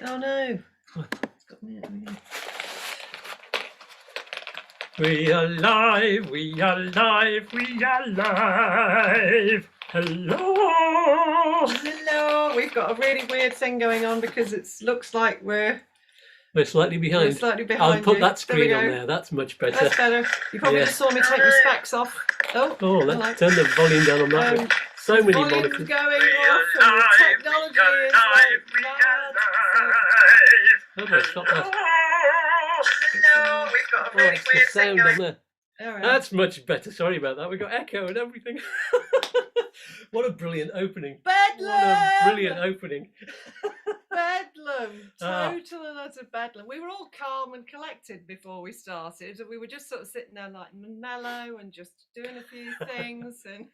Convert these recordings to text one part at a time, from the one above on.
Oh no. It's got me. We are live, we are live, we are live. Hello. Hello. We've got a really weird thing going on because it looks like we're slightly behind. slightly behind. I'll put you. that screen on there. That's much better. That's better. You probably just saw me take my specs off. Oh, let's turn the volume down on that one. So many monitors. Going off and technology is like How do I stop that? No, we've got a really It's the weird thing sound going on there. on. That's much better. Sorry about that. We got echo and everything. What a brilliant opening. Bedlam! What a brilliant opening. Bedlam. Total and utter bedlam. We were all calm and collected before we started. We were just sort of sitting there like mellow and just doing a few things. And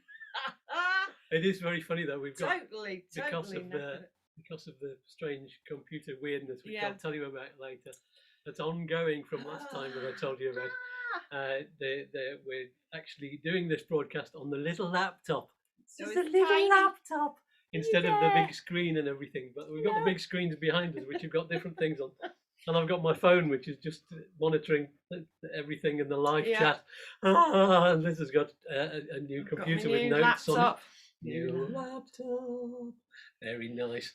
It is very funny though. We've got totally because of the strange computer weirdness, which I'll tell you about later. That's ongoing from last time that I told you about. We're actually doing this broadcast on the little laptop. So it's a little laptop instead of the big screen and everything. But we've got the big screens behind us, which have got different things on. And I've got my phone, which is just monitoring everything in the live chat. And Liz has got a new computer with notes on it. New laptop. Very nice.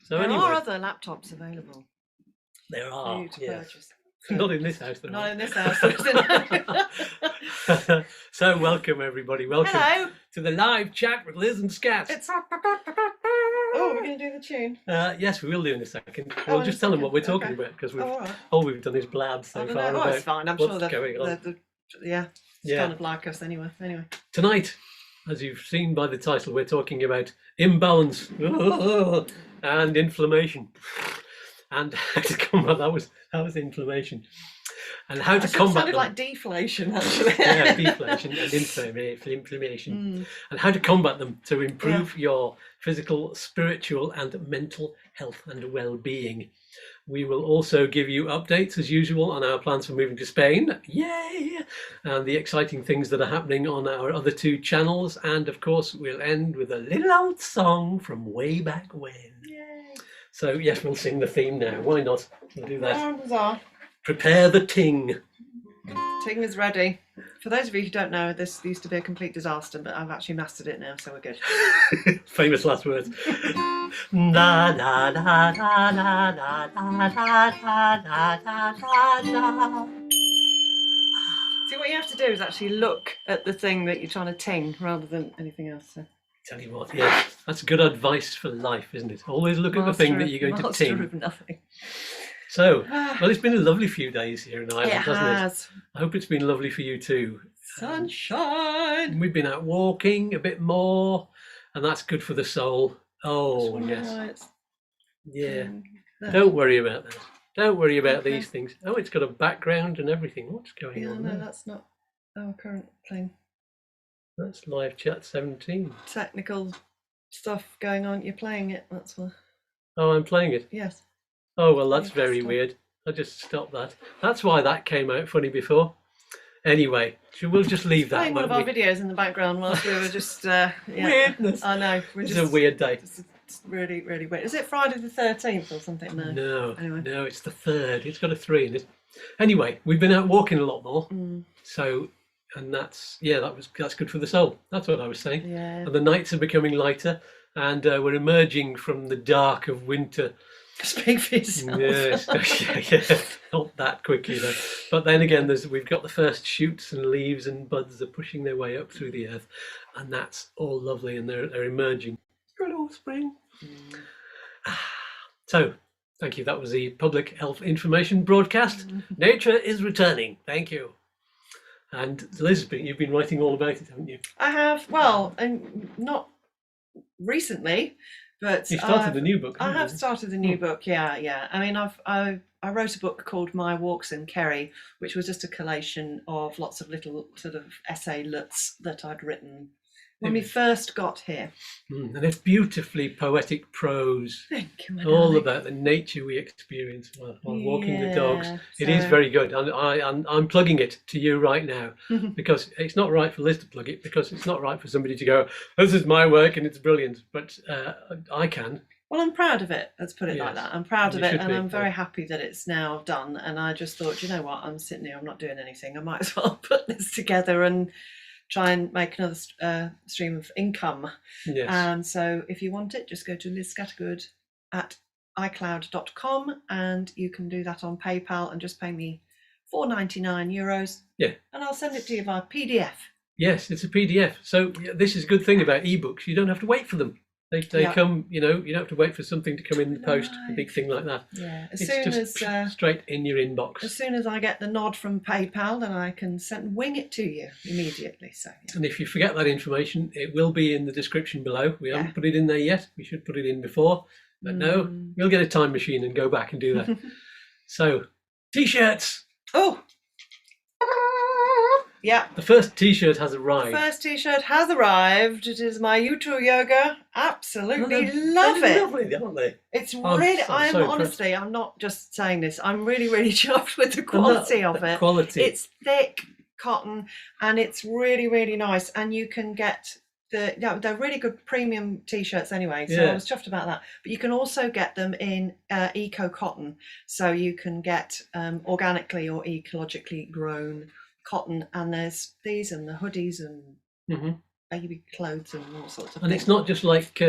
So there anyway, are other laptops available. There are. Purchase. Not in this house, though. Not in this house. So welcome, everybody. Welcome to the live chat with Liz and Scat. Oh, we're going to do the tune. Yes, we will do in a second. We'll just tell them what we're talking about because all we've done is blab so far about it's fine. I'm what's sure going on. It's kind of like us anyway. Tonight, as you've seen by the title, we're talking about imbalance and inflammation. And how to combat that was inflammation, and how to combat. Sounded like deflation, actually. Yeah, deflation and inflammation, and how to combat them to improve your physical, spiritual, and mental health and well-being. We will also give you updates as usual on our plans for moving to Spain. Yay! And the exciting things that are happening on our other two channels, and of course, we'll end with a little old song from way back when. Yay! So yes, we'll sing the theme now. Why not? We'll do that. Bizarre. Prepare the ting. Ting is ready. For those of you who don't know, this used to be a complete disaster, but I've actually mastered it now, so we're good. Famous last words. Da da da da da da da da da da da. See, what you have to do is actually look at the thing that you're trying to ting rather than anything else. So. Tell you what, yeah, that's good advice for life, isn't it? Always look at the thing that you're going to ting. Of nothing. So, well, it's been a lovely few days here in Ireland, hasn't it? I hope it's been lovely for you too. Sunshine. We've been out walking a bit more, and that's good for the soul. Oh, yes. Yeah. Don't worry about that. Don't worry about these things. Oh, it's got a background and everything. What's going on there? No, that's not our current thing. That's live chat 17. Technical stuff going on. You're playing it. That's what. Oh, I'm playing it. Yes. Oh well, that's very weird. I just stopped that. That's why that came out funny before. Anyway, we'll just leave that. Playing one of our videos in the background whilst we were just weirdness. I know. It's a weird day. It's really, really weird. Is it Friday the 13th or something? No. Anyway. No, it's the 3rd. It's got a 3 in it. Anyway, we've been out walking a lot more. So. And that's good for the soul. That's what I was saying. Yeah. And the nights are becoming lighter, and we're emerging from the dark of winter. Speak for yourself. Yes, not that quickly though. But then again, we've got the first shoots and leaves and buds are pushing their way up through the earth, and that's all lovely. And they're emerging. Good old spring. So, thank you. That was the public health information broadcast. Nature is returning. Thank you. And Liz, you've been writing all about it, haven't you? I have. Well, and not recently, but you started the new book. I have started the new book. Yeah. I mean, I wrote a book called My Walks in Kerry, which was just a collation of lots of little sort of essay-lets that I'd written when we first got here. And it's beautifully poetic prose. Thank you, all about the nature we experience while walking the dogs. It is very good. And I'm plugging it to you right now because it's not right for Liz to plug it, because it's not right for somebody to go, this is my work and it's brilliant. But I can. Well, I'm proud of it. Let's put it like Yes. that. I'm proud of You it, should and be, I'm very yeah. happy that it's now done. And I just thought, you know what? I'm sitting here. I'm not doing anything. I might as well put this together and try and make another stream of income. Yes. And so, if you want it, just go to lizscattergood@icloud.com, and you can do that on PayPal and just pay me €4.99. Yeah. And I'll send it to you via PDF. Yes, it's a PDF. So this is a good thing about ebooks. You don't have to wait for them. They Yeah. come, you don't have to wait for something to come in the post, a big thing like that. Yeah. It's just straight in your inbox. As soon as I get the nod from PayPal, then I can wing it to you immediately. So, yeah. And if you forget that information, it will be in the description below. We haven't Yeah. put it in there yet. We should put it in before. But no, we'll get a time machine and go back and do that. So, T-shirts. Oh, yeah. The first T-shirt has The arrived. first T-shirt has arrived. It is my YouTube yoga. Absolutely love They're it. lovely, aren't they? It's I'm really. so I'm impressed. honestly. I'm not just saying this. I'm really, really chuffed with the quality of it. Quality. It's thick cotton, and it's really, really nice. And you can get they're really good premium T-shirts anyway. So Yeah. I was chuffed about that. But you can also get them in eco cotton, so you can get organically or ecologically grown cotton. And there's these and the hoodies and baby clothes and all sorts of And things. it's not just like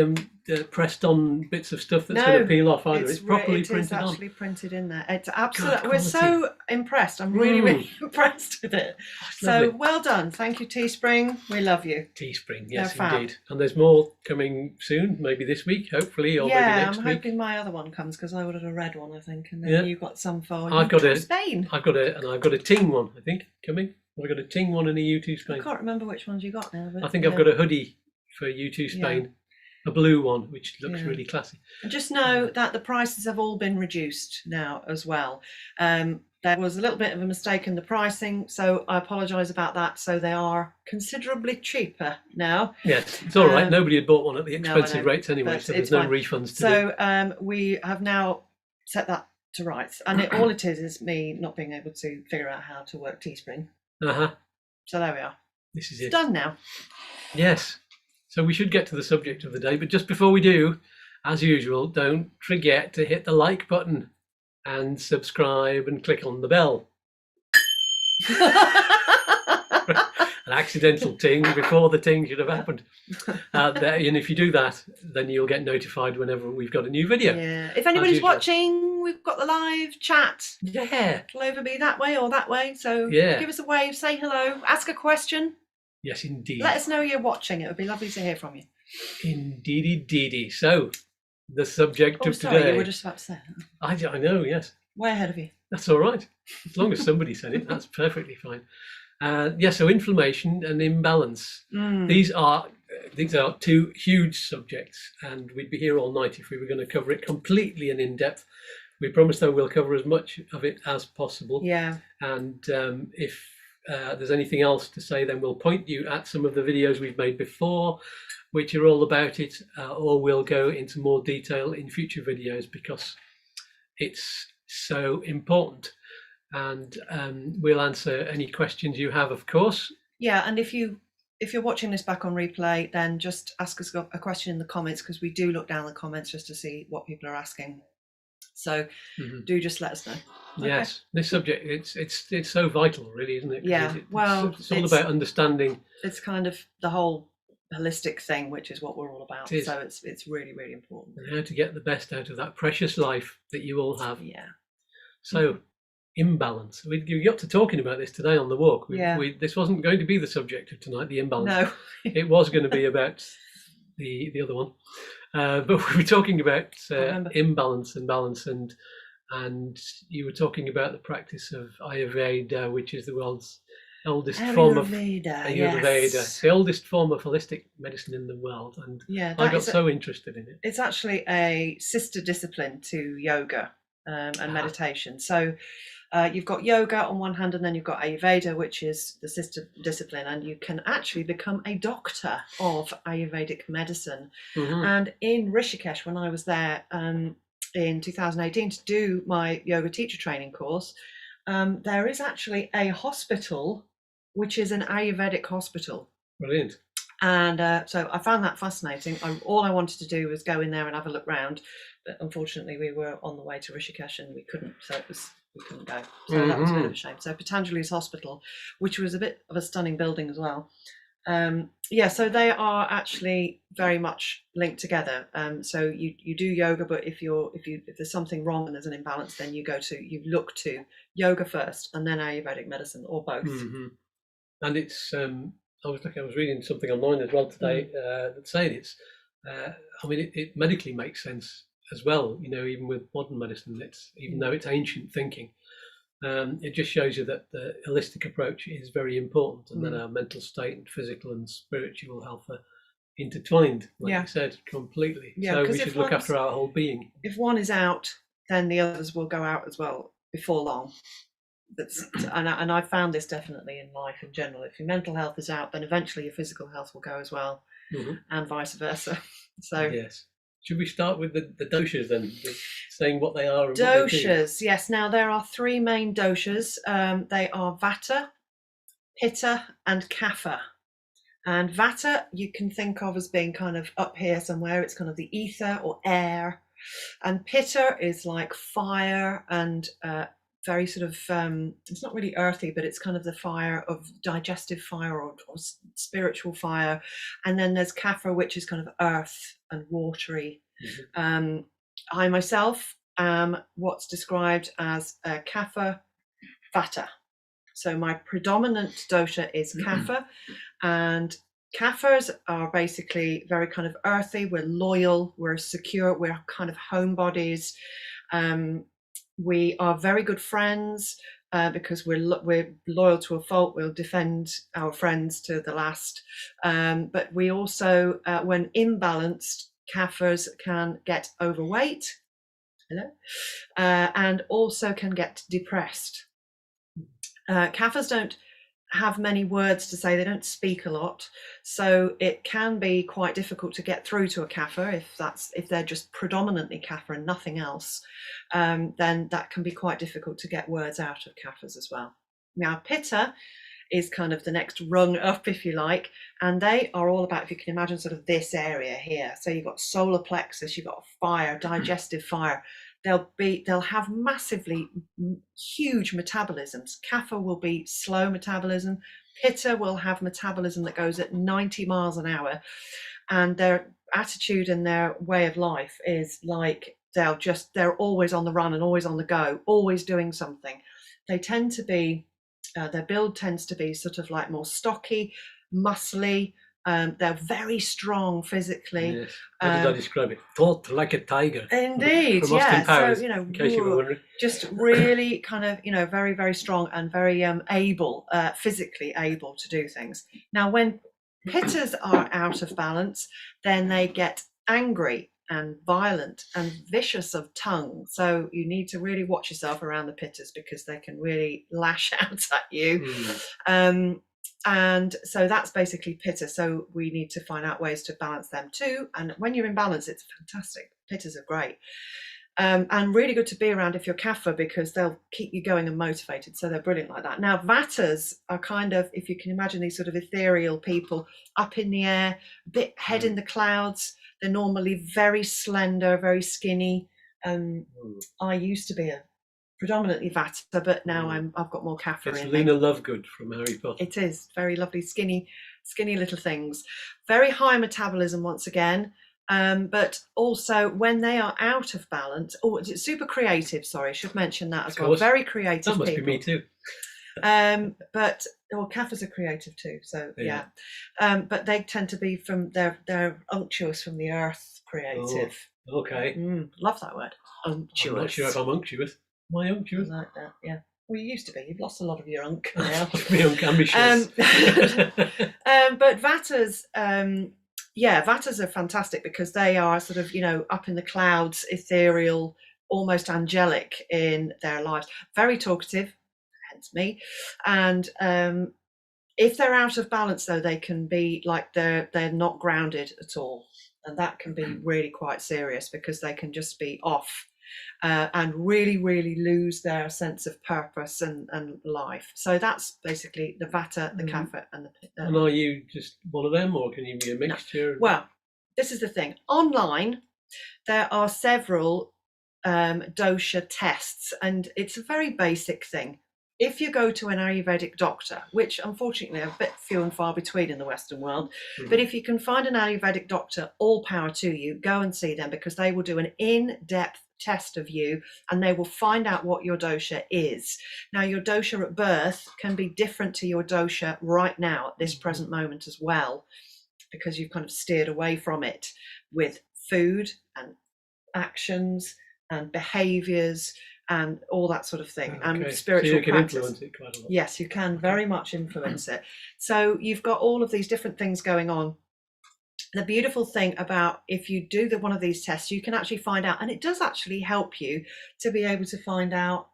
pressed on bits of stuff that's going to peel off either. It's properly printed on. It's actually printed in there. It's absolutely. We're quality. so impressed. I'm really, really impressed with it. So lovely. well done. Thank you, Teespring. We love you. Teespring, yes, They're fab. indeed. And there's more coming soon, maybe this week, hopefully, or maybe next I'm week. hoping my other one comes, because I ordered a red one, I think, and then Yeah. you got some for I've got Spain. I've got a Ting one, I think, coming. I've got a Ting one and a U2 I Spain. can't remember which ones you got now. But I think I've got a hoodie for U2 Spain, a blue one, which looks really classy. And just know that the prices have all been reduced now as well. There was a little bit of a mistake in the pricing, so I apologise about that. So they are considerably cheaper now. Yes, it's all right. Nobody had bought one at the expensive rates anyway, but so there's it's no fine. refunds to do. So we have now set that to rights, and all it is me not being able to figure out how to work Teespring. So there we are. This is It's it. done now. Yes. So we should get to the subject of the day, but just before we do, as usual, don't forget to hit the like button and subscribe and click on the bell. An accidental ting before the ting should have happened. And if you do that, then you'll get notified whenever we've got a new video. Yeah. If anybody's usual. watching, we've got the live chat. Yeah. It'll either be that way or that way. So Yeah. give us a wave, say hello, ask a question. Yes, indeed. Let us know you're watching. It would be lovely to hear from you. Indeedy. So, the subject of sorry, today. you were just about to say that. I know, yes. Way ahead of you. That's all right. As long as somebody said it, that's perfectly fine. So inflammation and imbalance. These are two huge subjects, and we'd be here all night if we were going to cover it completely and in depth. We promise, though, we'll cover as much of it as possible. Yeah. And if there's anything else to say, then we'll point you at some of the videos we've made before, which are all about it, or we'll go into more detail in future videos because it's so important. And we'll answer any questions you have, of course. Yeah, and if you're watching this back on replay, then just ask us a question in the comments, because we do look down the comments just to see what people are asking. So do just let us know. Okay. Yes, this subject, it's so vital, really, isn't it? Yeah, it's all about understanding. It's kind of the whole holistic thing, which is what we're all about. So it's really, really important. And how to get the best out of that precious life that you all have. Yeah. So, imbalance. We got to talking about this today on the walk. This wasn't going to be the subject of tonight, the imbalance. No. It was going to be about the other one. But we were talking about imbalance and balance, and you were talking about the practice of Ayurveda, which is the world's oldest form of Ayurveda, yes. the oldest form of holistic medicine in the world. And I got so interested in it. It's actually a sister discipline to yoga and meditation. So you've got yoga on one hand, and then you've got Ayurveda, which is the sister discipline, and you can actually become a doctor of Ayurvedic medicine. And in Rishikesh, when I was there in 2018 to do my yoga teacher training course, there is actually a hospital which is an Ayurvedic hospital. Brilliant. And so I found that fascinating. All I wanted to do was go in there and have a look round, but unfortunately we were on the way to Rishikesh and we couldn't. So we couldn't go. So that was a bit of a shame. So Patanjali's hospital, which was a bit of a stunning building as well. So they are actually very much linked together. So you do yoga, but if there's something wrong and there's an imbalance, then you look to yoga first and then Ayurvedic medicine, or both. And it's I was reading something online as well today that's saying it's it medically makes sense as well, even with modern medicine. Even though it's ancient thinking, it just shows you that the holistic approach is very important, and then our mental state and physical and spiritual health are intertwined, like you said, completely. So we should look after our whole being. If one is out, then the others will go out as well before long. And I found this definitely in life in general. If your mental health is out, then eventually your physical health will go as well, and vice versa. So yes. Should we start with the doshas then, saying what they are? And doshas, yes. Now there are three main doshas. They are Vata, Pitta, and Kapha. And Vata you can think of as being kind of up here somewhere. It's kind of the ether or air. And Pitta is like fire and very sort of, it's not really earthy, but it's kind of the fire of digestive fire or spiritual fire. And then there's Kapha, which is kind of earth and watery. I myself am what's described as Kapha Vata. So my predominant dosha is Kapha, and Kaphas are basically very kind of earthy. We're loyal, we're secure, we're kind of homebodies. We are very good friends because we're loyal to a fault. We'll defend our friends to the last. But we also, when imbalanced, Kaphas can get overweight, and also can get depressed. Kaphas don't have many words to say. They don't speak a lot, so it can be quite difficult to get through to a Kapha if they're just predominantly Kapha and nothing else. Then that can be quite difficult to get words out of Kaphas as well. Now Pitta is kind of the next rung up, if you like, and they are all about, if you can imagine, sort of this area here. So you've got solar plexus, you've got fire, digestive fire. They'll have massively huge metabolisms. Kapha will be slow metabolism. Pitta will have metabolism that goes at 90 miles an hour, and their attitude and their way of life is like they're always on the run and always on the go, always doing something. They tend to be their build tends to be sort of like more stocky, muscly. They're very strong physically. Yes. How did I describe it? Thought like a tiger. Indeed, from Austin Powers, so in case you were wondering. Just really kind of very, very strong and very able, physically able to do things. Now, when Pittas are out of balance, then they get angry and violent and vicious of tongue. So you need to really watch yourself around the Pittas because they can really lash out at you. And so that's basically Pitta. So we need to find out ways to balance them too. And when you're in balance, it's fantastic. Pittas are great. And really good to be around if you're Kapha because they'll keep you going and motivated. So they're brilliant like that. Now, Vatas are kind of, if you can imagine, these sort of ethereal people up in the air, a bit head in the clouds. They're normally very slender, very skinny. I used to be a predominantly Vata, but now I've got more Kapha in me. It's Lena Lovegood from Harry Potter. It is very lovely, skinny little things. Very high metabolism once again, but also when they are out of balance. Oh, it's super creative. Sorry, I should mention that as well. Very creative. That must people. Be me too. But Kaphas are creative too. So yeah. But they tend to be they're unctuous from the earth, creative. Oh, okay. Love that word. Unctuous. I'm not sure if I'm unctuous. Am I unctuous? I like that, yeah. Well, you used to be. You've lost a lot of your unk now. My unk ambitious. But Vatas, Vatas are fantastic because they are sort of, up in the clouds, ethereal, almost angelic in their lives. Very talkative, hence me. And if they're out of balance, though, they can be like they're not grounded at all. And that can be really quite serious because they can just be off. and really, really lose their sense of purpose and life. So that's basically the Vata, the Kapha, and the Pitta. And are you just one of them, or can you be a mixture? No. Well, this is the thing. Online, there are several dosha tests, and it's a very basic thing. If you go to an Ayurvedic doctor, which unfortunately are a bit few and far between in the Western world, but if you can find an Ayurvedic doctor, all power to you, go and see them, because they will do an in-depth test of you and they will find out what your dosha is. Now, your dosha at birth can be different to your dosha right now at this present moment as well, because you've kind of steered away from it with food and actions and behaviors and all that sort of thing, and spiritual so you can practice. Influence it quite a lot. Yes, you can very much influence it. So you've got all of these different things going on. The beautiful thing about, if you do one of these tests, you can actually find out, and it does actually help you to be able to find out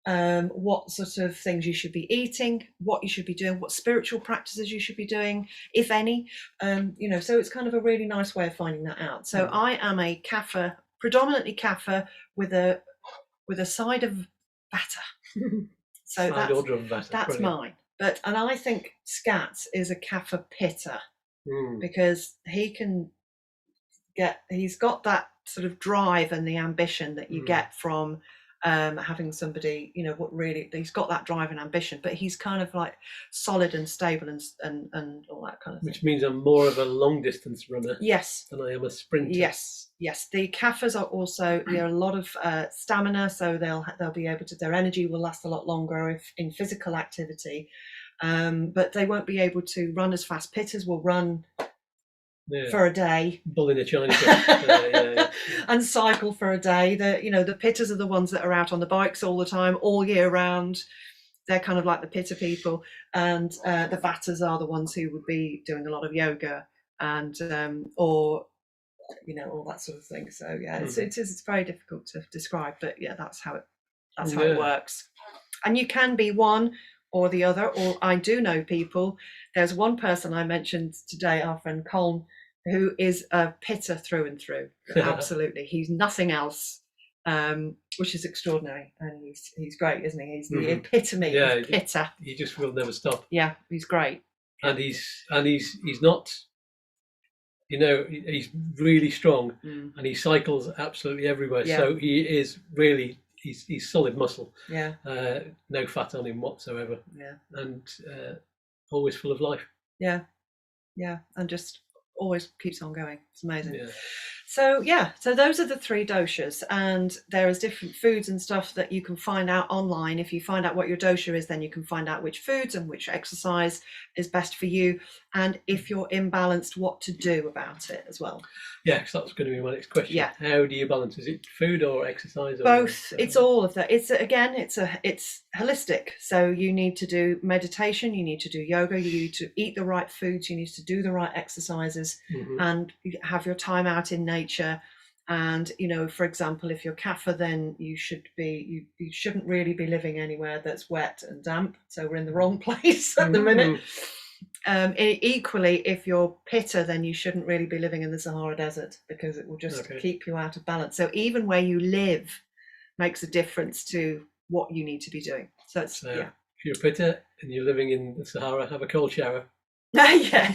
what sort of things you should be eating, what you should be doing, what spiritual practices you should be doing, if any. So it's kind of a really nice way of finding that out. So I am a Kapha, predominantly Kapha, with a side of Vata. So that's mine. And I think Scat is a Kapha Pitta, because he's got that sort of drive and the ambition that you get from having somebody, he's got that drive and ambition, but he's kind of like solid and stable and all that kind of thing. Which means I'm more of a long distance runner. Yes. Than I am a sprinter. Yes. The Kaphas are also a lot of stamina, so they'll be able to, their energy will last a lot longer if in physical activity, but they won't be able to run as fast. Pittas will run for a day, bull in a china shop, and cycle for a day. The Pittas are the ones that are out on the bikes all the time, all year round. They're kind of like the Pitta people, and the Vatas are the ones who would be doing a lot of yoga and all that sort of thing. So it's very difficult to describe, but that's how it works. And you can be one or the other, or I do know people. There's one person I mentioned today, our friend Colm, who is a Pitta through and through. Absolutely, he's nothing else, which is extraordinary, and he's great, isn't he? He's the epitome of Pitta. He just will never stop. Yeah, he's great, and he's not. He's really strong, and he cycles absolutely everywhere. Yeah. So he is really, he's solid muscle. Yeah. No fat on him whatsoever. Yeah. And always full of life. Yeah. Yeah. And just always keeps on going. It's amazing. Yeah. So those are the three doshas, and there is different foods and stuff that you can find out online. If you find out what your dosha is, then you can find out which foods and which exercise is best for you, and if you're imbalanced, what to do about it as well. Yeah, because that's going to be my next question. Yeah. How do you balance? Is it food or exercise? Or both. It's all of that. It's holistic. So you need to do meditation, you need to do yoga, you need to eat the right foods, you need to do the right exercises, and have your time out in nature. And for example, if you're Kapha, then you shouldn't really be living anywhere that's wet and damp. So we're in the wrong place at the minute. Equally, if you're Pitta, then you shouldn't really be living in the Sahara Desert, because it will just keep you out of balance. So even where you live makes a difference to what you need to be doing. So if you're Pitta and you're living in the Sahara, have a cold shower. yeah.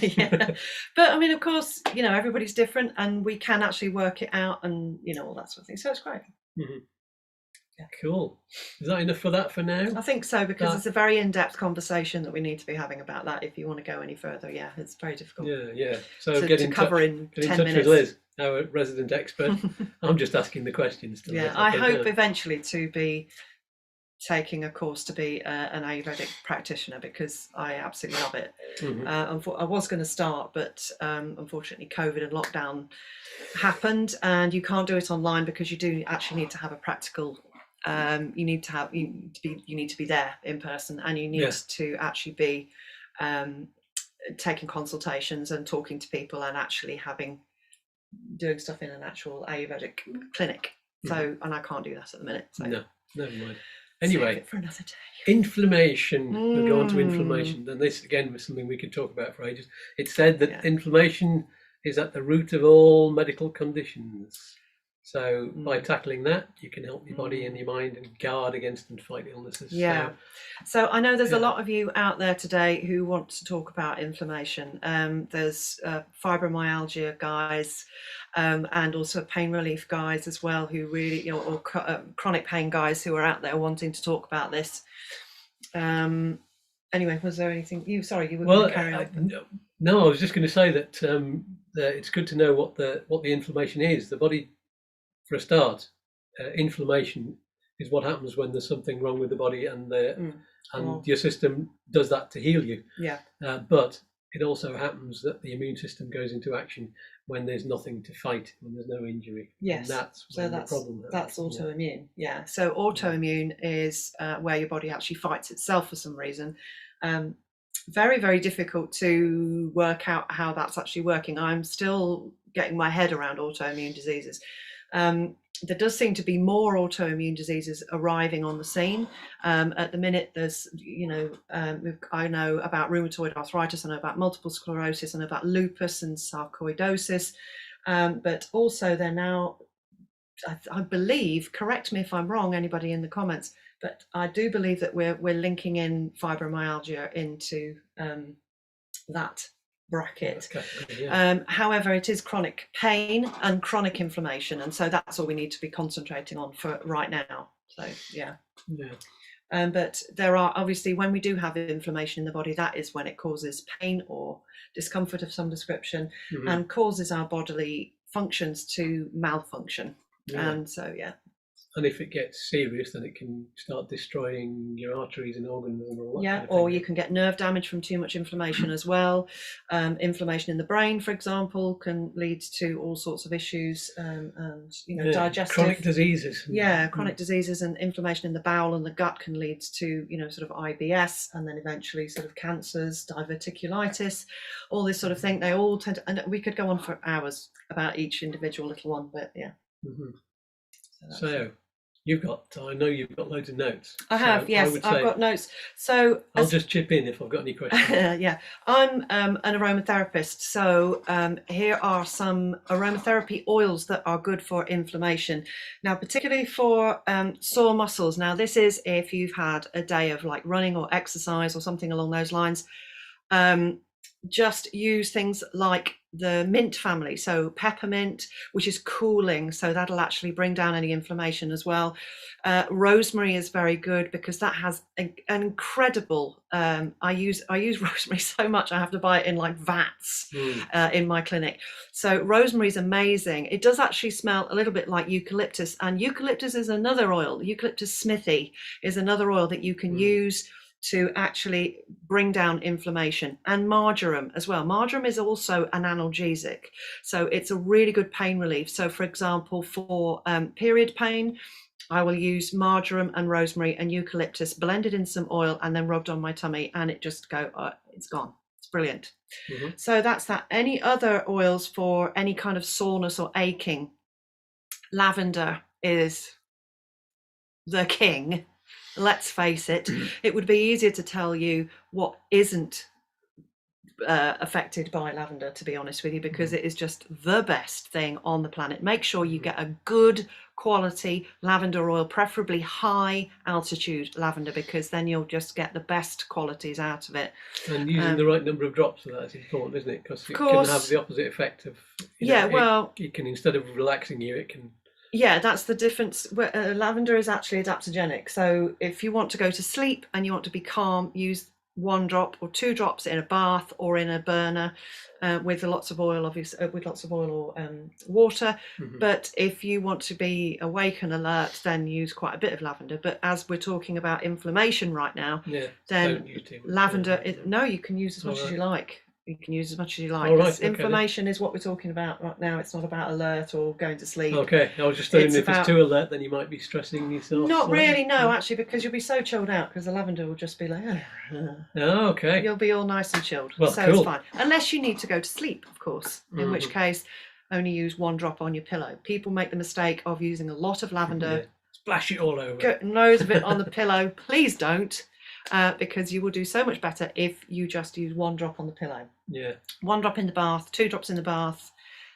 But I mean, of course, everybody's different, and we can actually work it out, and all that sort of thing. So it's great. Yeah. Cool. Is that enough for that for now? I think so, because it's a very in-depth conversation that we need to be having about that. If you want to go any further, it's very difficult. Yeah. So get in touch with Liz, our resident expert. I'm just asking the questions. I hope eventually to be taking a course to be an Ayurvedic practitioner, because I absolutely love it. I was going to start, but unfortunately COVID and lockdown happened, and you can't do it online, because you do actually need to have a practical you need to be there in person, and you need to actually be taking consultations and talking to people, and actually doing stuff in an actual Ayurvedic clinic. So, and I can't do that at the minute. So no, never mind. Anyway, for another day. Inflammation. We'll go on to inflammation. And this again was something we could talk about for ages. It said that inflammation is at the root of all medical conditions. So by tackling that, you can help your body and your mind and guard against and fight illnesses. Yeah. So I know there's a lot of you out there today who want to talk about inflammation. There's fibromyalgia guys and also pain relief guys as well who really, or chronic pain guys who are out there wanting to talk about this. Anyway, was there anything you were going to carry on? No, I was just going to say that it's good to know what the inflammation is. The body, for a start, inflammation is what happens when there's something wrong with the body, and your system does that to heal you. Yeah. But it also happens that the immune system goes into action when there's nothing to fight, when there's no injury. Yes. And that's when the problem happens. That's autoimmune. Yeah. So autoimmune is where your body actually fights itself for some reason. Very, very difficult to work out how that's actually working. I'm still getting my head around autoimmune diseases. There does seem to be more autoimmune diseases arriving on the scene. At the minute, there's, I know about rheumatoid arthritis, I know about multiple sclerosis, I know about lupus and sarcoidosis, but also they're now, I believe, correct me if I'm wrong, anybody in the comments, but I do believe that we're linking in fibromyalgia into that bracket. However, it is chronic pain and chronic inflammation, and so that's all we need to be concentrating on for right now. So but there are obviously, when we do have inflammation in the body, that is when it causes pain or discomfort of some description, and causes our bodily functions to malfunction. And so and if it gets serious, then it can start destroying your arteries and organs and all that. Yeah, kind of or you can get nerve damage from too much inflammation as well. Inflammation in the brain, for example, can lead to all sorts of issues, and digestive, chronic diseases. Chronic diseases, and inflammation in the bowel and the gut can lead to sort of IBS, and then eventually sort of cancers, diverticulitis, all this sort of thing. They all tend to, and we could go on for hours about each individual little one, but So I know you've got loads of notes. I have, yes, I've got notes. So I'll just chip in if I've got any questions. Yeah, I'm an aromatherapist. So here are some aromatherapy oils that are good for inflammation. Now, particularly for sore muscles. Now, this is if you've had a day of like running or exercise or something along those lines. Just use things like the mint family, so peppermint, which is cooling, so that'll actually bring down any inflammation as well. Rosemary is very good because that has an incredible, I use rosemary so much I have to buy it in like vats in my clinic. So rosemary is amazing. It does actually smell a little bit like eucalyptus, and eucalyptus is another oil. Eucalyptus smithy is another oil that you can use to actually bring down inflammation, and marjoram as well. Marjoram is also an analgesic, so it's a really good pain relief. So for example, for period pain, I will use marjoram and rosemary and eucalyptus blended in some oil and then rubbed on my tummy, and it just it's gone. It's brilliant. So that's that. Any other oils for any kind of soreness or aching? Lavender is the king. Let's face it, it would be easier to tell you what isn't affected by lavender, to be honest with you, because it is just the best thing on the planet. Make sure you get a good quality lavender oil, preferably high altitude lavender, because then you'll just get the best qualities out of it. And using the right number of drops for that is important, isn't it? Because it can have the opposite effect of, it can, instead of relaxing you, it can... Yeah, that's the difference. Lavender is actually adaptogenic. So if you want to go to sleep and you want to be calm, use 1 drop or 2 drops in a bath or in a burner with lots of oil, obviously, with lots of oil or water. But if you want to be awake and alert, then use quite a bit of lavender. But as we're talking about inflammation right now, then lavender, you can use as much as you like. You can use as much as you like. Inflammation is what we're talking about right now. It's not about alert or going to sleep. Okay, I was just thinking if it's too alert, then you might be stressing yourself. Not really, no, actually, because you'll be so chilled out, because the lavender will just be like, okay. You'll be all nice and chilled. Well, so it's fine. Unless you need to go to sleep, of course, in which case only use 1 drop on your pillow. People make the mistake of using a lot of lavender. Splash it all over. Loads of it on the pillow. Please don't. Because you will do so much better if you just use 1 drop on the pillow. 1 drop in the bath, 2 drops in the bath,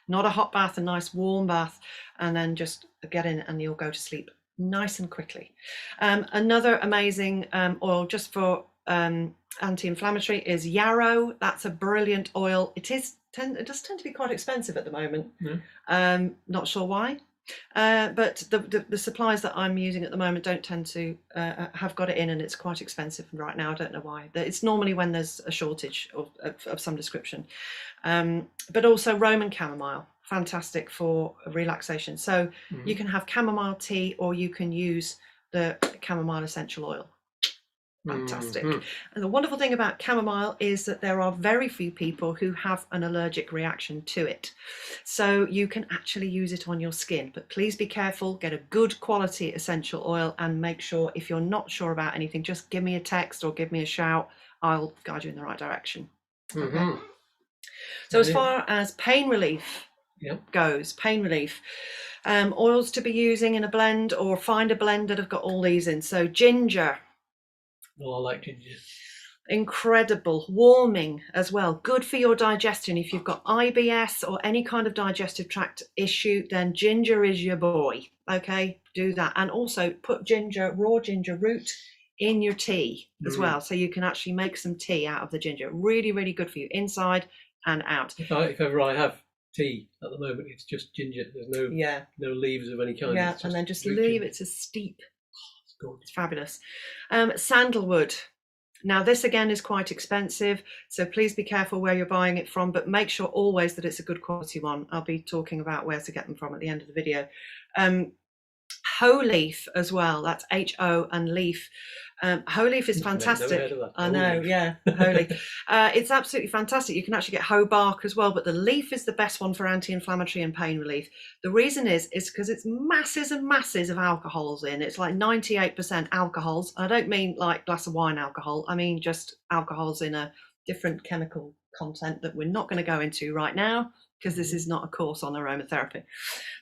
not a hot bath, a nice warm bath, and then just get in and you'll go to sleep nice and quickly. Another amazing oil just for anti-inflammatory is Yarrow. That's a brilliant oil. It does tend to be quite expensive at the moment. Not sure why. But the supplies that I'm using at the moment don't tend to have got it in, and it's quite expensive right now. I don't know why. It's normally when there's a shortage of some description. But also Roman chamomile, fantastic for relaxation. So you can have chamomile tea, or you can use the chamomile essential oil. Fantastic. And the wonderful thing about chamomile is that there are very few people who have an allergic reaction to it. So you can actually use it on your skin, but please be careful, get a good quality essential oil, and make sure if you're not sure about anything, just give me a text or give me a shout. I'll guide you in the right direction. Okay. So as far as pain relief goes, pain relief, oils to be using in a blend, or find a blend that have got all these in. So ginger. Well, I like ginger. Incredible, warming as well, good for your digestion. If you've got IBS or any kind of digestive tract issue, then ginger is your boy. Okay, do that. And also put raw ginger root in your tea as well, so you can actually make some tea out of the ginger. Really, really good for you inside and out. If ever I have tea at the moment, it's just ginger. There's no leaves of any kind. Yeah, and then just leave it to steep. It's fabulous. Sandalwood. Now this again is quite expensive, so please be careful where you're buying it from, but make sure always that it's a good quality one. I'll be talking about where to get them from at the end of the video. Whole leaf as well, that's HO and leaf. Whole leaf is fantastic. Never heard of that. I know, yeah, whole leaf. It's absolutely fantastic. You can actually get whole bark as well, but the leaf is the best one for anti-inflammatory and pain relief. The reason is because it's masses and masses of alcohols in. It's like 98% alcohols. I don't mean like glass of wine alcohol. I mean just alcohols in a different chemical content that we're not going to go into right now, because this is not a course on aromatherapy.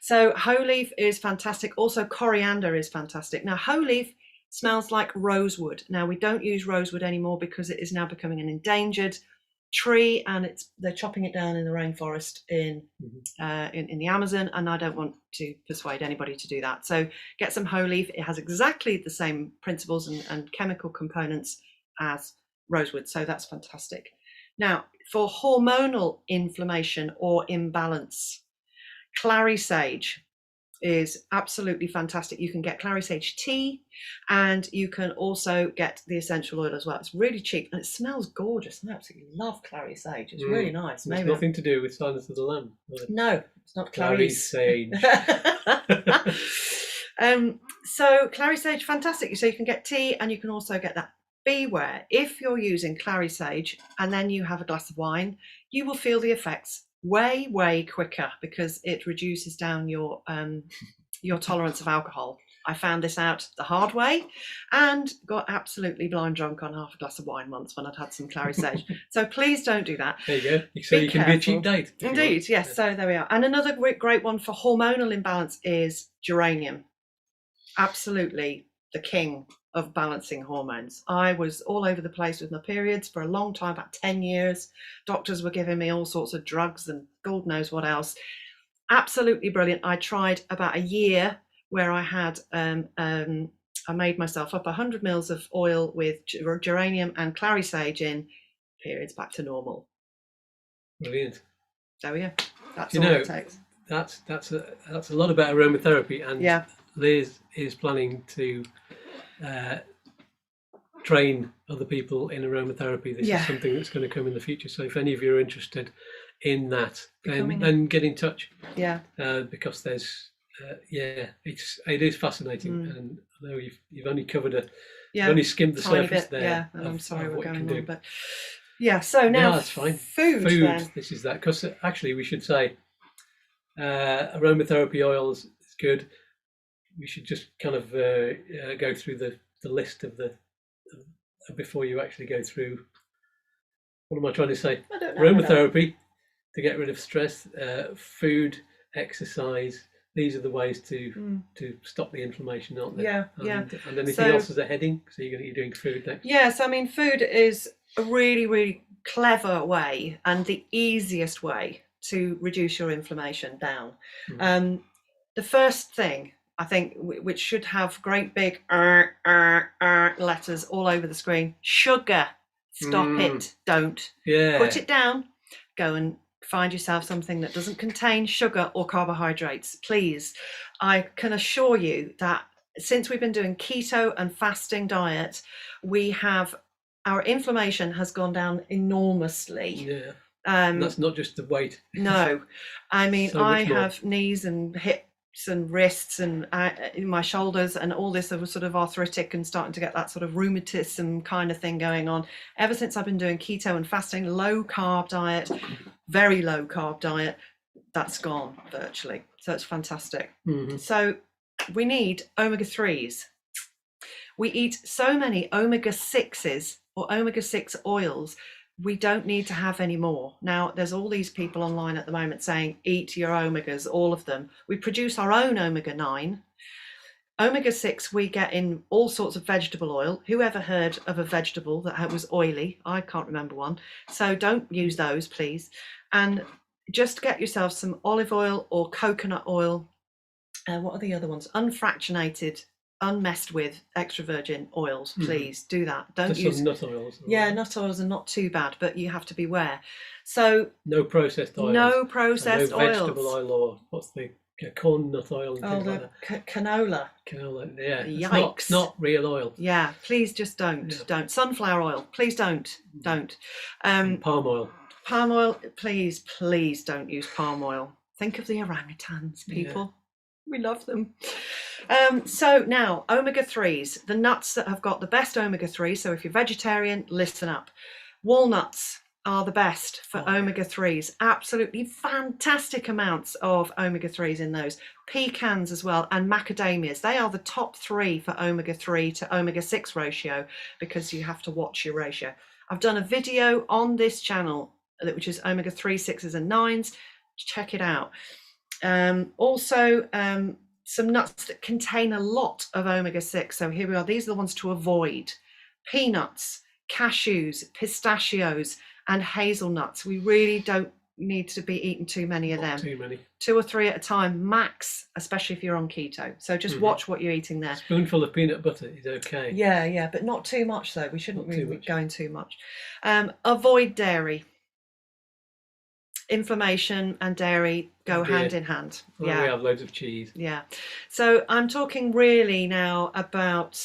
So whole leaf is fantastic. Also coriander is fantastic. Now whole leaf smells like rosewood. Now we don't use rosewood anymore because it is now becoming an endangered tree, and they're chopping it down in the rainforest in the Amazon, and I don't want to persuade anybody to do that. So get some whole leaf. It has exactly the same principles and chemical components as rosewood, so that's fantastic. Now, for hormonal inflammation or imbalance, clary sage is absolutely fantastic. You can get clary sage tea, and you can also get the essential oil as well. It's really cheap and it smells gorgeous. I absolutely love clary sage. It's really nice. It's nothing to do with Silence of the Lamb. No, it's not clary sage. So clary sage, fantastic. So you can get tea, and you can also get that. Beware, if you're using clary sage and then you have a glass of wine, you will feel the effects way quicker, because it reduces down your tolerance of alcohol. I found this out the hard way and got absolutely blind drunk on half a glass of wine once when I'd had some clary sage. So please don't do that. There you go. So you can be a cheap date. Indeed, yes. Yeah. So there we are. And another great one for hormonal imbalance is geranium. Absolutely the king of balancing hormones. I was all over the place with my periods for a long time, about 10 years. Doctors were giving me all sorts of drugs and God knows what else. Absolutely brilliant. I tried about a year where I had I made myself up 100 mils of oil with geranium and clary sage in, periods back to normal. Brilliant. There we go. That's all it takes. That's a lot about aromatherapy, and Liz is planning to train other people in aromatherapy. This is something that's going to come in the future. So if any of you are interested in that, then get in touch. Yeah. Because there's it is fascinating, and I know you've only covered you've only skimmed the surface there. Yeah, and I'm sorry we're going on, but so now that's fine. Food. Then. This is that, because actually we should say aromatherapy oils is good. We should just kind of go through the list of before you actually go through. What am I trying to say? I don't know. Aromatherapy to get rid of stress, food, exercise. These are the ways to stop the inflammation, aren't they? Yeah, And anything else as a heading? So you're doing food next. Yes, I mean food is a really, really clever way and the easiest way to reduce your inflammation down. The first thing, I think, which should have great big letters all over the screen: sugar. Stop it. Don't. Put it down. Go and find yourself something that doesn't contain sugar or carbohydrates, please. I can assure you that since we've been doing keto and fasting diet, our inflammation has gone down enormously. That's not just the weight. No, I mean, So I much more. have knees and hips and wrists and in my shoulders and all this sort of arthritic and starting to get that sort of rheumatism kind of thing going on ever since I've been doing keto and fasting, low carb diet, very low carb diet. That's gone virtually, so it's fantastic. So we need omega-3s. We eat so many omega-6s or omega-6 oils, we don't need to have any more. Now, there's all these people online at the moment saying, eat your omegas, all of them. We produce our own omega-9. Omega-6 we get in all sorts of vegetable oil. Who ever heard of a vegetable that was oily? I can't remember one. So don't use those, please. And just get yourself some olive oil or coconut oil. What are the other ones? Unfractionated, unmessed with extra virgin oils, please. Do that. Don't Just use some nut oils. nut oils are not too bad, but you have to beware. So no processed oils. No processed so no oils. vegetable oil, or what's the corn nut oil and things like that. Canola. Canola, yeah. Yikes. It's not real oil. Yeah, please just don't. Yeah. Don't. Sunflower oil, please don't. Don't. Palm oil. Palm oil, please don't use palm oil. Think of the orangutans, people. We love them. So now, omega-3s, the nuts that have got the best omega-3. So if you're vegetarian, listen up. Walnuts are the best for omega-3s. Absolutely fantastic amounts of omega-3s in those. Pecans as well, and macadamias. They are the top 3 for omega-3 to omega-6 ratio, because you have to watch your ratio. I've done a video on this channel, which is omega-3, 6s and 9s. Check it out. Also, some nuts that contain a lot of omega-6. So here we are. These are the ones to avoid. Peanuts, cashews, pistachios, and hazelnuts. We really don't need to be eating too many of them. Too many. 2 or 3 at a time, max, especially if you're on keto. So just watch what you're eating there. A spoonful of peanut butter is okay. Yeah, but not too much though. We shouldn't really be going too much. Avoid dairy. Inflammation and dairy go hand in hand. We have loads of cheese. Yeah. So I'm talking really now about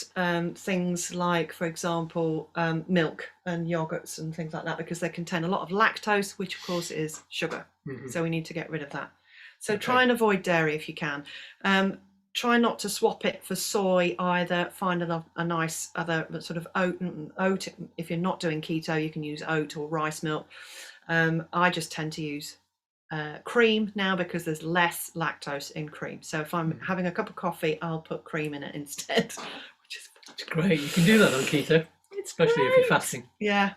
things like, for example, milk and yogurts and things like that, because they contain a lot of lactose, which of course is sugar. So we need to get rid of that. So try and avoid dairy if you can. Try not to swap it for soy either. Find a nice other sort of oat. If you're not doing keto, you can use oat or rice milk. I just tend to use cream now because there's less lactose in cream. So if I'm having a cup of coffee, I'll put cream in it instead, which is great. You can do that on keto, especially if you're fasting. Yeah.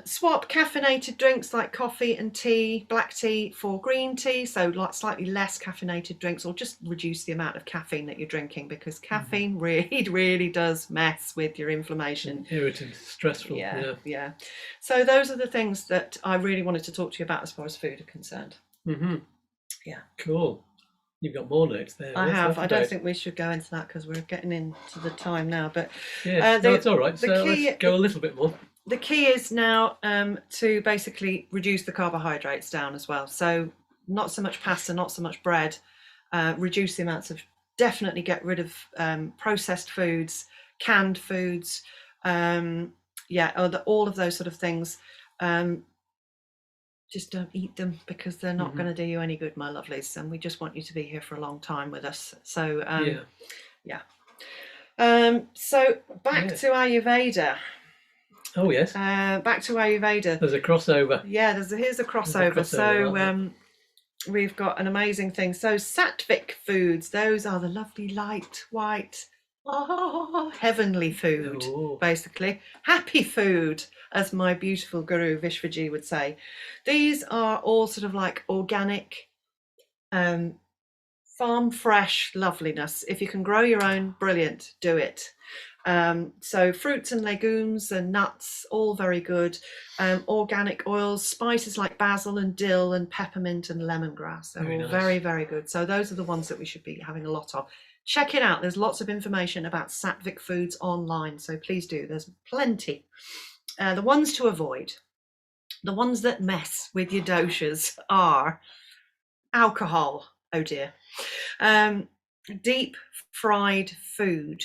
Swap caffeinated drinks like coffee and tea, black tea for green tea. So like slightly less caffeinated drinks, or just reduce the amount of caffeine that you're drinking, because caffeine really does mess with your inflammation. Irritant, stressful. Yeah. So those are the things that I really wanted to talk to you about as far as food are concerned. Yeah. Cool. You've got more notes there. I have. I don't think we should go into that because we're getting into the time now. But it's all right. So let's go a little bit more. The key is now to basically reduce the carbohydrates down as well. So not so much pasta, not so much bread. Reduce the amounts of. Definitely get rid of processed foods, canned foods. All of those sort of things. Just don't eat them, because they're not going to do you any good, my lovelies, and we just want you to be here for a long time with us. So so back to Ayurveda. Oh yes. Back to Ayurveda. There's a crossover. Yeah, here's a crossover. So we've got an amazing thing. So Satvik Foods, those are the lovely light white, heavenly food, basically. Happy food, as my beautiful guru Vishwaji would say. These are all sort of like organic, farm fresh loveliness. If you can grow your own, brilliant, do it. So fruits and legumes and nuts, all very good. Organic oils, spices like basil and dill and peppermint and lemongrass, they're Very all nice. very, very good. So those are the ones that we should be having a lot of. Check it out. There's lots of information about Satvik Foods online, so please do. There's plenty. The ones to avoid, the ones that mess with your doshas are alcohol. Oh dear. Deep fried food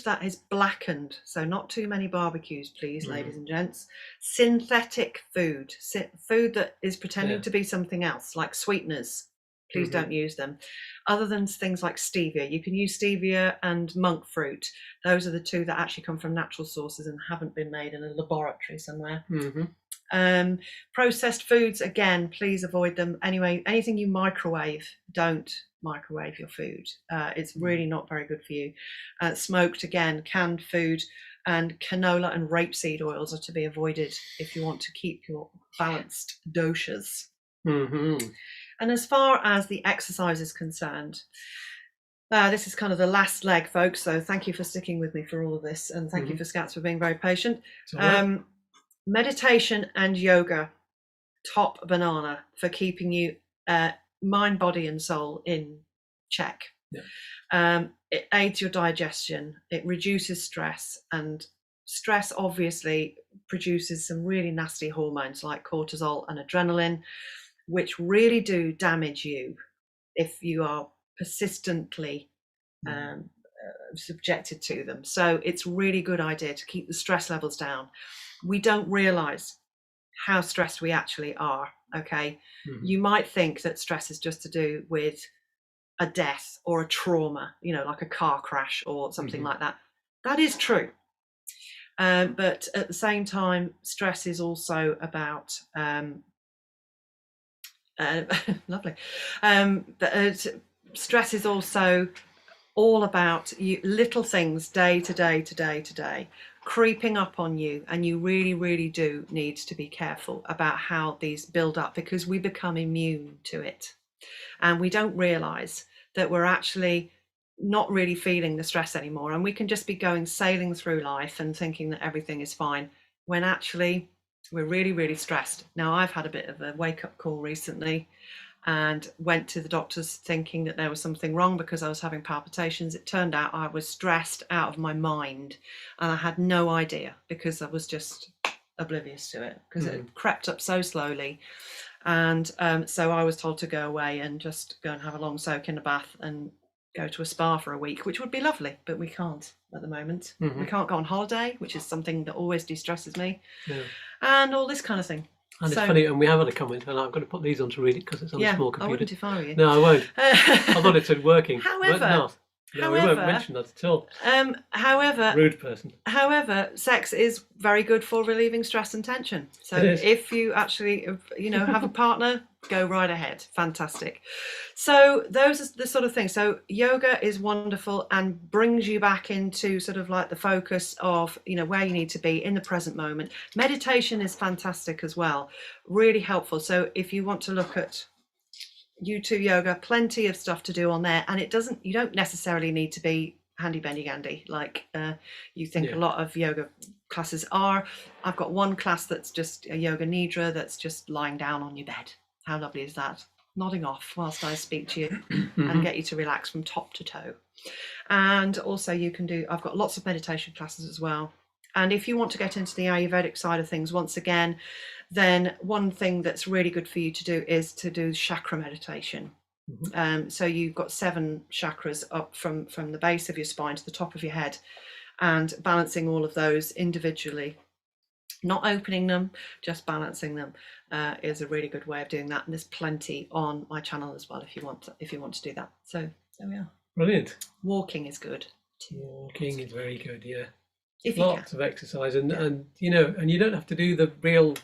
that is blackened, so not too many barbecues, please, ladies and gents. Synthetic food that is pretending to be something else, like sweeteners. Please don't use them. Other than things like stevia, you can use stevia and monk fruit. Those are the two that actually come from natural sources and haven't been made in a laboratory somewhere. Processed foods, again, please avoid them. Anyway, anything you microwave, don't microwave your food. It's really not very good for you. Smoked, again, canned food, and canola and rapeseed oils are to be avoided if you want to keep your balanced doshas. And as far as the exercise is concerned, this is kind of the last leg, folks, so thank you for sticking with me for all of this, and thank you for Scats for being very patient. Meditation and yoga, top banana for keeping you mind, body and soul in check. It aids your digestion, it reduces stress, and stress obviously produces some really nasty hormones like cortisol and adrenaline, which really do damage you if you are persistently subjected to them. So it's really good idea to keep the stress levels down. We don't realize how stressed we actually are. Okay. You might think that stress is just to do with a death or a trauma, like a car crash or something like that. That is true. But at the same time, stress is also about lovely. Stress is also all about little things day to day creeping up on you, and you really, really do need to be careful about how these build up, because we become immune to it and we don't realize that we're actually not really feeling the stress anymore, and we can just be sailing through life and thinking that everything is fine when actually we're really, really stressed. Now, I've had a bit of a wake-up call recently and went to the doctors thinking that there was something wrong because I was having palpitations. It turned out I was stressed out of my mind, and I had no idea because I was just oblivious to it because it crept up so slowly. And so I was told to go away and just go and have a long soak in a bath and go to a spa for a week, which would be lovely, but we can't at the moment. We can't go on holiday, which is something that always de-stresses me, and all this kind of thing. And it's funny, and we have had a comment, and I've got to put these on to read it because it's on a small computer. I wouldn't if I were you. No, I won't. I thought it said working. However, no, we won't mention that at all. Rude person. However, sex is very good for relieving stress and tension. So if you actually, have a partner, go right ahead. Fantastic. So those are the sort of things. So yoga is wonderful and brings you back into sort of like the focus of, where you need to be in the present moment. Meditation is fantastic as well. Really helpful. So if you want to look at YouTube yoga, plenty of stuff to do on there, and you don't necessarily need to be handy bendy gandy like you think a lot of yoga classes are. I've got one class that's just a yoga nidra, that's just lying down on your bed. How lovely is that? Nodding off whilst I speak to you and get you to relax from top to toe. And also I've got lots of meditation classes as well. And if you want to get into the Ayurvedic side of things, once again, then one thing that's really good for you to do is to do chakra meditation. So you've got 7 chakras up from the base of your spine to the top of your head, and balancing all of those individually, not opening them, just balancing them, is a really good way of doing that. And there's plenty on my channel as well if you want to do that. So there we are. Brilliant. Walking is good too. Walking is very good. Yeah. If lots of exercise, and you don't have to do the real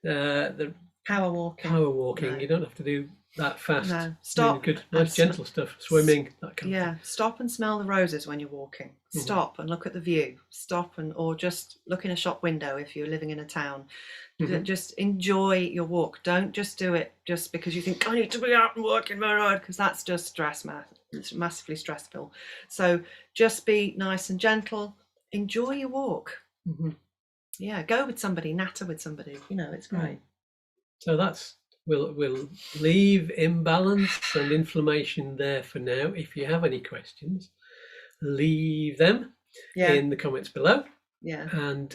the power walking. No. You don't have to do that fast. No, stop. Really good, nice, gentle stuff. Swimming, that kind of thing. Stop and smell the roses when you're walking. Stop and look at the view. Stop or just look in a shop window if you're living in a town. Just enjoy your walk. Don't just do it just because you think I need to be out and walking my road, because that's just stress, it's massively stressful. So just be nice and gentle. Enjoy your walk. Yeah, go with somebody, natter with somebody. It's great. So that's. We'll leave imbalance and inflammation there for now. If you have any questions, leave them in the comments below. Yeah. And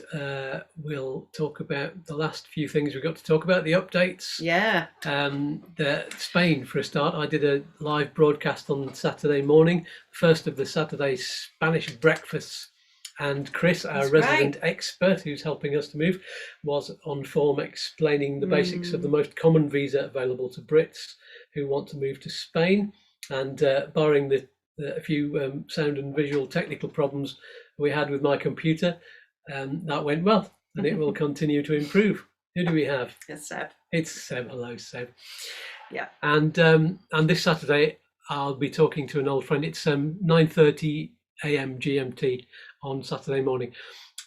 we'll talk about the last few things we've got to talk about, the updates. Yeah. The Spain, for a start. I did a live broadcast on Saturday morning, first of the Saturday Spanish breakfasts. And Chris, our resident expert who's helping us to move, was on form explaining the basics of the most common visa available to Brits who want to move to Spain. And barring a few sound and visual technical problems we had with my computer, that went well, and it will continue to improve. Who do we have? It's Seb. It's Seb. Hello, Seb. Yeah. And this Saturday, I'll be talking to an old friend. It's 9:30 a.m. GMT on Saturday morning.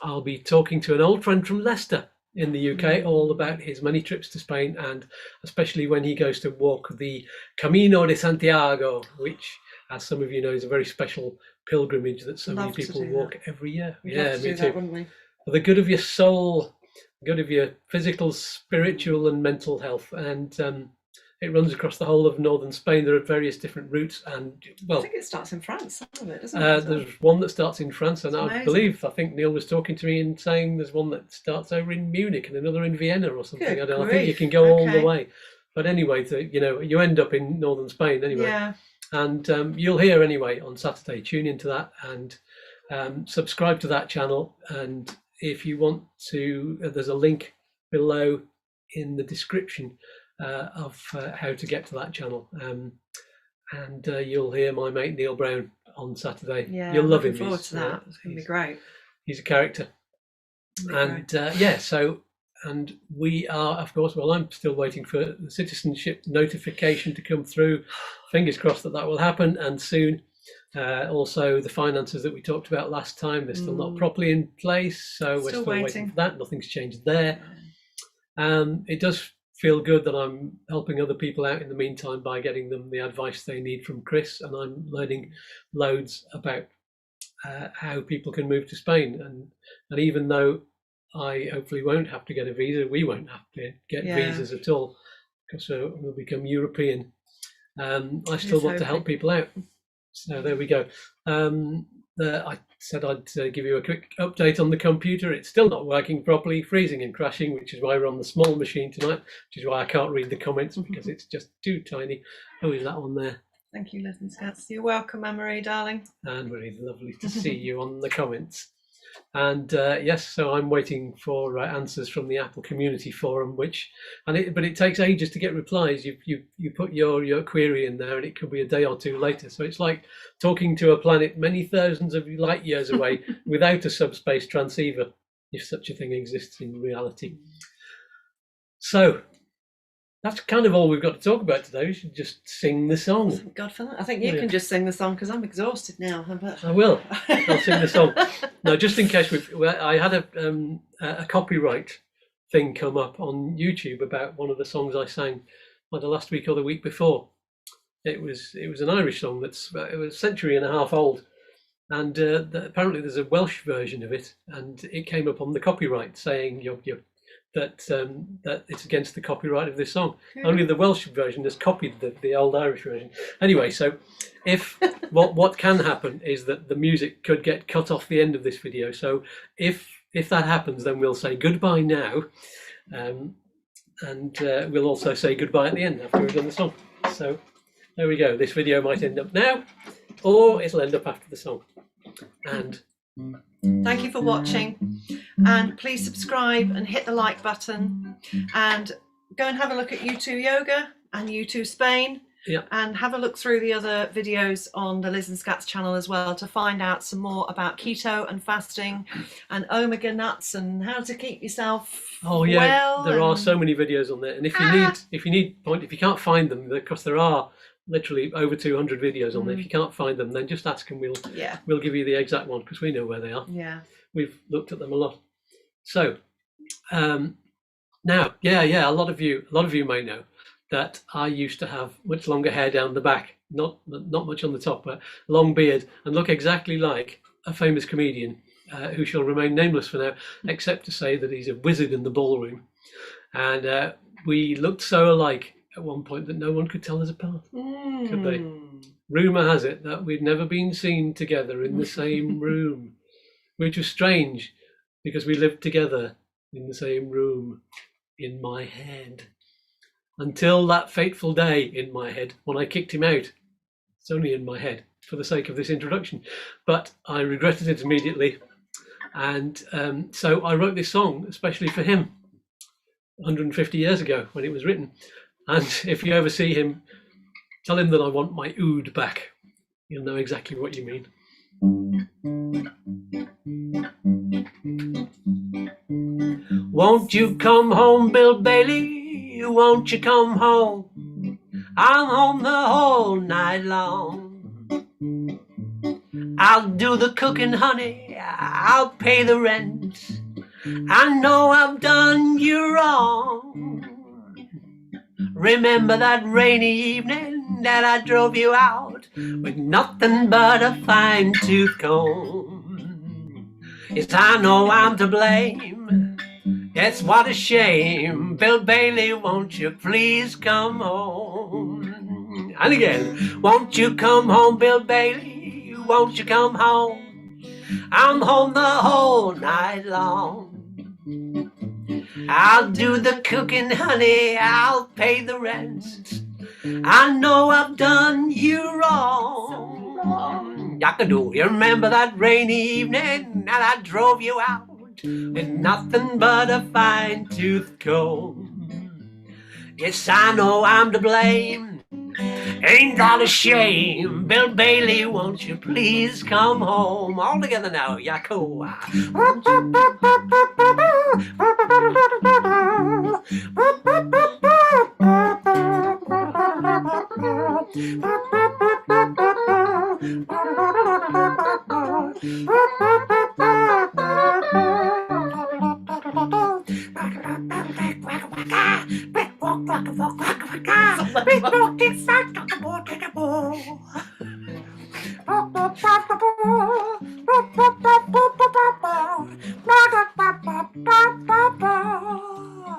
I'll be talking to an old friend from Leicester in the UK all about his many trips to Spain, and especially when he goes to walk the Camino de Santiago, which, as some of you know, is a very special pilgrimage that so many people walk every year. Yeah, me too. Wouldn't we? For the good of your soul, the good of your physical, spiritual and mental health. And it runs across the whole of northern Spain. There are various different routes, and I think it starts in France, doesn't it? There's one that starts in France, and I think Neil was talking to me and saying there's one that starts over in Munich and another in Vienna or something. I think you can go all the way. But anyway, you end up in northern Spain anyway. Yeah. And you'll hear anyway on Saturday. Tune into that and subscribe to that channel. And if you want to, there's a link below in the description of how to get to that channel, and you'll hear my mate Neil Brown on Saturday. Yeah, you'll love him. Looking forward to that. It's going to be great. He's a character, and and we are, of course. Well, I'm still waiting for the citizenship notification to come through. Fingers crossed that will happen, and soon. Also, the finances that we talked about last time, they're still not properly in place, so we're still waiting for that. Nothing's changed there. It does feel good that I'm helping other people out in the meantime by getting them the advice they need from Chris, and I'm learning loads about how people can move to Spain. And even though I hopefully won't have to get a visa, we won't have to get visas at all, because we'll become European. I still want to help people out. So there we go. I said I'd give you a quick update on the computer. It's still not working properly, freezing and crashing, which is why we're on the small machine tonight, which is why I can't read the comments because it's just too tiny. Oh, is that one there? Thank you, Lesson Scouts. You're welcome, Anne-Marie, darling. Anne-Marie, lovely to see you on the comments. And yes, so I'm waiting for answers from the Apple Community Forum, but it takes ages to get replies. You put your query in there, and it could be a day or two later. So it's like talking to a planet many thousands of light years away without a subspace transceiver, if such a thing exists in reality. So that's kind of all we've got to talk about today. We should just sing the song. Thank God for that. I think you can just sing the song because I'm exhausted now. I will. I'll sing the song. No, just in case I had a copyright thing come up on YouTube about one of the songs I sang either last week or the week before. It was an Irish song it was a century and a half old, and apparently there's a Welsh version of it, and it came up on the copyright saying that it's against the copyright of this song. Only the Welsh version has copied the old Irish version. Anyway, so if what can happen is that the music could get cut off the end of this video. So if that happens, then we'll say goodbye now, and we'll also say goodbye at the end after we've done the song. So there we go. This video might end up now, or it'll end up after the song. And thank you for watching, and please subscribe and hit the like button, and go and have a look at U2 Yoga and U2 Spain, Yeah. And have a look through the other videos on the Liz and Scats channel as well to find out some more about keto and fasting and omega nuts and how to keep yourself well. There are so many videos on there, and if you can't find them, because there are literally over 200 videos on there. If you can't find them, then just ask and we'll give you the exact one, because we know where they are. Yeah, we've looked at them a lot. So now, a lot of you may know that I used to have much longer hair down the back, not much on the top, but long beard, and look exactly like a famous comedian who shall remain nameless for now, except to say that he's a wizard in the ballroom. And we looked so alike at one point that no one could tell us apart, could they? Rumour has it that we'd never been seen together in the same room, which was strange because we lived together in the same room in my head. Until that fateful day in my head when I kicked him out. It's only in my head for the sake of this introduction, but I regretted it immediately. And so I wrote this song especially for him 150 years ago when it was written. And if you ever see him, tell him that I want my oud back. He'll know exactly what you mean. Won't you come home, Bill Bailey? Won't you come home? I'm home the whole night long. I'll do the cooking, honey. I'll pay the rent. I know I've done you wrong. Remember that rainy evening that I drove you out with nothing but a fine-tooth comb? Yes, I know I'm to blame. Yes, what a shame. Bill Bailey, won't you please come home? And again, won't you come home, Bill Bailey? Won't you come home? I'm home the whole night long. I'll do the cooking, honey. I'll pay the rent. I know I've done you wrong. Yakadoo, you remember that rainy evening that I drove you out with nothing but a fine-tooth comb? Yes, I know I'm to blame. Ain't that a shame? Bill Bailey, won't you please come home? All together now, Yakko.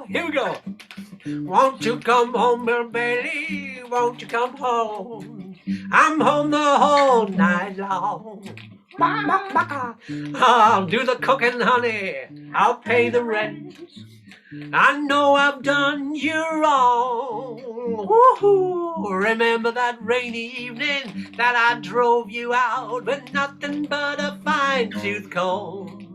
Here we go. Won't you come home, Bill Bailey? Won't you come home? I'm home the whole night long. I'll do the cooking, honey. I'll pay the rent. I know I've done you wrong. Woo-hoo. Remember that rainy evening that I drove you out with nothing but a fine-tooth comb?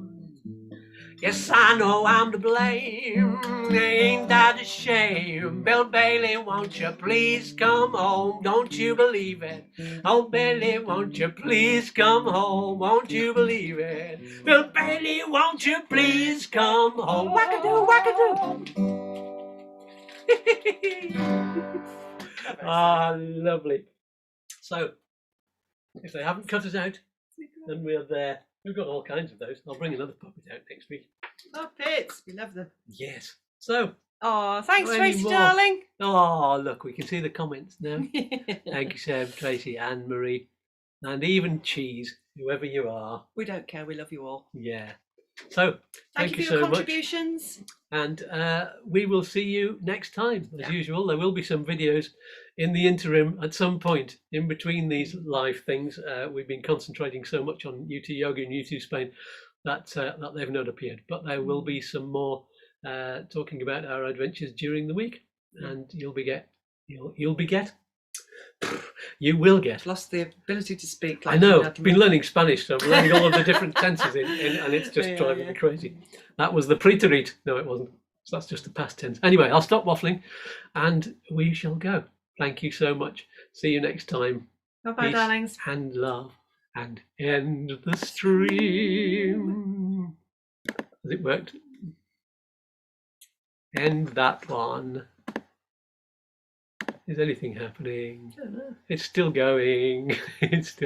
Yes, I know I'm to blame. Ain't that a shame? Bill Bailey, won't you please come home? Don't you believe it? Oh, Bailey, won't you please come home? Won't you believe it? Bill Bailey, won't you please come home? Wackadoo, wackadoo. Ah, lovely. So, if they haven't cut us out, then we're there. We've got all kinds of those. I'll bring another puppet out next week. Oh, Pits, we love them. Yes. So. Oh, thanks, Tracy, darling. Oh, look, we can see the comments now. Thank you, Seb, Tracy, Anne Marie, and even Cheese, whoever you are. We don't care. We love you all. Yeah. So, thank you for your contributions. And we will see you next time, as usual. There will be some videos in the interim at some point in between these live things. We've been concentrating so much on UT Yoga and UT Spain that they've not appeared. But there will be some more talking about our adventures during the week, and you will get. Lost the ability to speak. Like I know. I've been learning Spanish, so I'm learning all of the different tenses and it's just driving me crazy. That was the preterite. No, it wasn't. So that's just the past tense. Anyway, I'll stop waffling, and we shall go. Thank you so much. See you next time. Bye-bye, Peace darlings. and love, and end the stream. Has it worked? End that one. Is anything happening? I don't know. It's still going. It's still